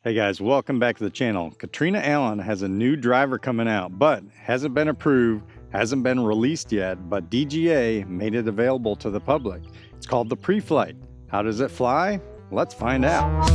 Hey guys, welcome back to the channel. Catrina Allen has a new driver coming out, but hasn't been approved, hasn't been released yet, but DGA made it available to the public. It's called the Preflight. How does it fly? Let's find out.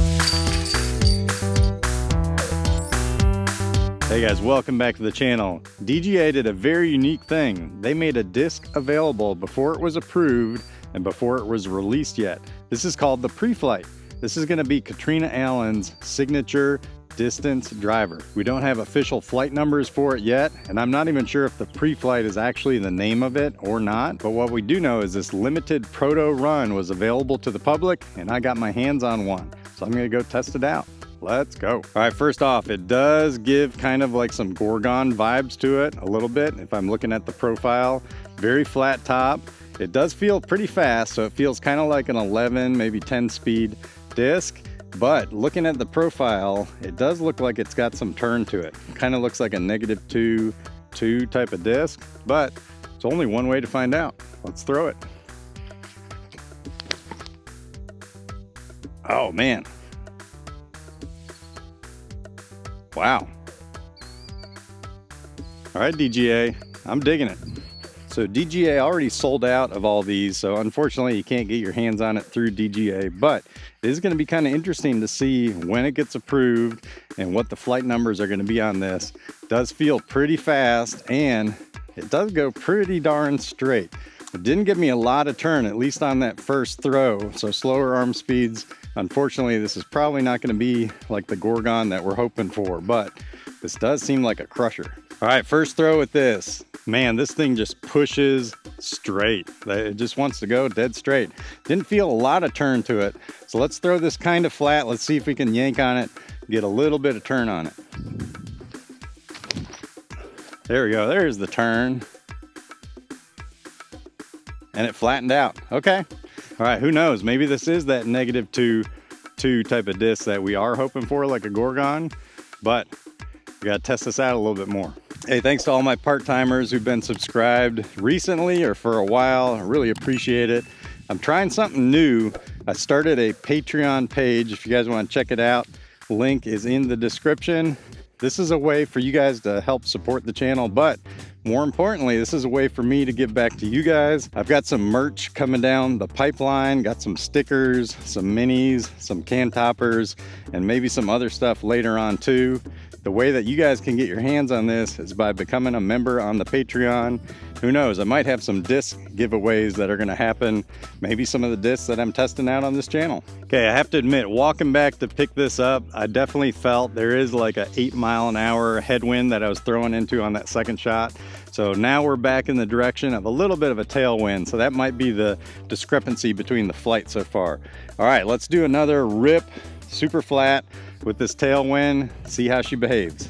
Hey guys, welcome back to the channel. DGA did a very unique thing. They made a disc available before it was approved and before it was released yet. This is called the Preflight. This is going to be Catrina Allen's signature distance driver. We don't have official flight numbers for it yet, and I'm not even sure if the Preflight is actually the name of it or not, but what we do know is this limited proto run was available to the public, and I got my hands on one. So I'm going to go test it out. Let's go. All right, first off, it does give kind of like some Gorgon vibes to it a little bit. If I'm looking at the profile, very flat top. It does feel pretty fast, so it feels kind of like an 11, maybe 10 speed disc, but looking at the profile, it does look like it's got some turn to it. Kind of looks like a -2 type of disc, but it's only one way to find out. Let's throw it. Oh man. Wow. All right, DGA, I'm digging it. So DGA already sold out of all these, so unfortunately you can't get your hands on it through DGA, but it is going to be kind of interesting to see when it gets approved and what the flight numbers are going to be on this. It does feel pretty fast and it does go pretty darn straight. It didn't give me a lot of turn, at least on that first throw, so slower arm speeds. Unfortunately, this is probably not going to be like the Gorgon that we're hoping for, but this does seem like a crusher. All right, first throw with this. Man, this thing just pushes straight. It just wants to go dead straight. Didn't feel a lot of turn to it. So let's throw this kind of flat. Let's see if we can yank on it, get a little bit of turn on it. There we go, there's the turn. And it flattened out, okay. All right, who knows? Maybe this is that -2 type of disc that we are hoping for, like a Gorgon, but we gotta test this out a little bit more. Hey, thanks to all my part-timers who've been subscribed recently or for a while. I really appreciate it. I'm trying something new. I started a Patreon page. If you guys want to check it out, link is in the description. This is a way for you guys to help support the channel, but more importantly, this is a way for me to give back to you guys. I've got some merch coming down the pipeline, got some stickers, some minis, some can toppers, and maybe some other stuff later on too. The way that you guys can get your hands on this is by becoming a member on the Patreon. Who knows, I might have some disc giveaways that are gonna happen. Maybe some of the discs that I'm testing out on this channel. Okay, I have to admit, walking back to pick this up, I definitely felt there is like a 8-mile-an-hour headwind that I was throwing into on that second shot. So now we're back in the direction of a little bit of a tailwind. So that might be the discrepancy between the flight so far. All right, let's do another rip, super flat with this tailwind, see how she behaves.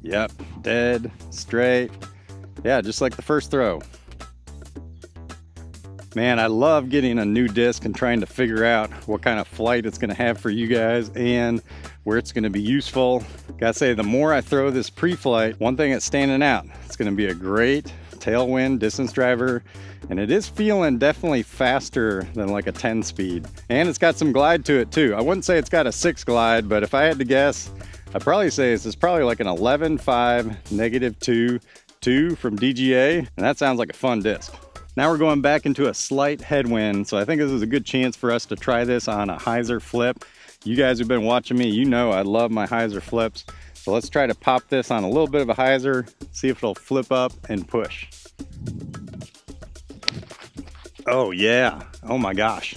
Yep, dead, straight. Yeah, just like the first throw. Man, I love getting a new disc and trying to figure out what kind of flight it's gonna have for you guys and where it's gonna be useful. Gotta say, the more I throw this Preflight, one thing that's standing out, it's gonna be a great tailwind distance driver, and it is feeling definitely faster than like a 10 speed. And it's got some glide to it too. I wouldn't say it's got a 6 glide, but if I had to guess, I'd probably say this is probably like an 11.5 -2 from DGA, and that sounds like a fun disc. Now we're going back into a slight headwind, so I think this is a good chance for us to try this on a hyzer flip. You guys who've been watching me, you know I love my hyzer flips. So let's try to pop this on a little bit of a hyzer, see if it'll flip up and push. Oh yeah, oh my gosh.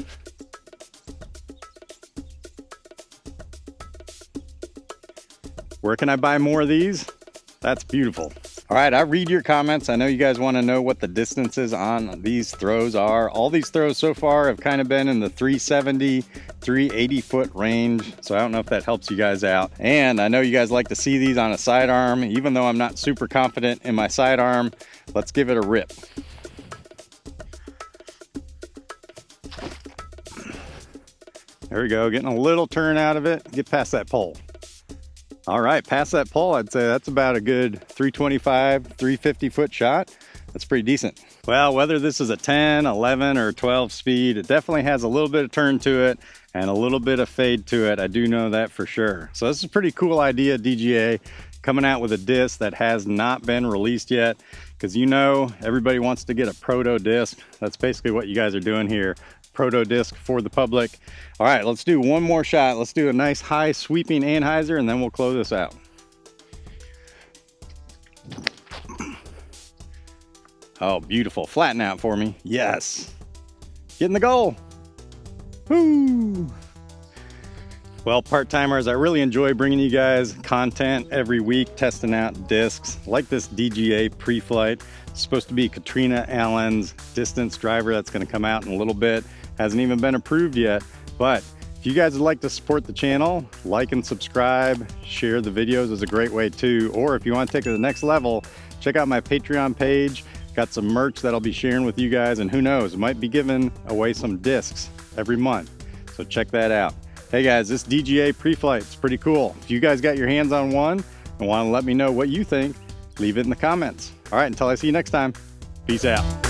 Where can I buy more of these? That's beautiful. All right, I read your comments. I know you guys want to know what the distances on these throws are. All these throws so far have kind of been in the 370, 380 foot range. So I don't know if that helps you guys out. And I know you guys like to see these on a sidearm. Even though I'm not super confident in my sidearm, let's give it a rip. There we go, getting a little turn out of it. Get past that pole. All right, past that pole, I'd say that's about a good 325, 350 foot shot. That's pretty decent. Well, whether this is a 10, 11, or 12 speed, it definitely has a little bit of turn to it and a little bit of fade to it. I do know that for sure. So this is a pretty cool idea, DGA, coming out with a disc that has not been released yet, because you know everybody wants to get a proto disc. That's basically what you guys are doing here. Proto disc for the public. All right, let's do one more shot. Let's do a nice high sweeping anhyzer and then we'll close this out. Oh, beautiful. Flatten out for me. Yes. Getting the goal. Woo. Well, part-timers, I really enjoy bringing you guys content every week, testing out discs like this DGA Preflight. It's supposed to be Catrina Allen's distance driver that's going to come out in a little bit. Hasn't even been approved yet, but if you guys would like to support the channel, like and subscribe, share the videos is a great way too. Or if you want to take it to the next level, check out my Patreon page. Got some merch that I'll be sharing with you guys, and who knows, might be giving away some discs every month. So check that out. Hey guys, this DGA Preflight is pretty cool. If you guys got your hands on one and want to let me know what you think, leave it in the comments. All right, until I see you next time, peace out.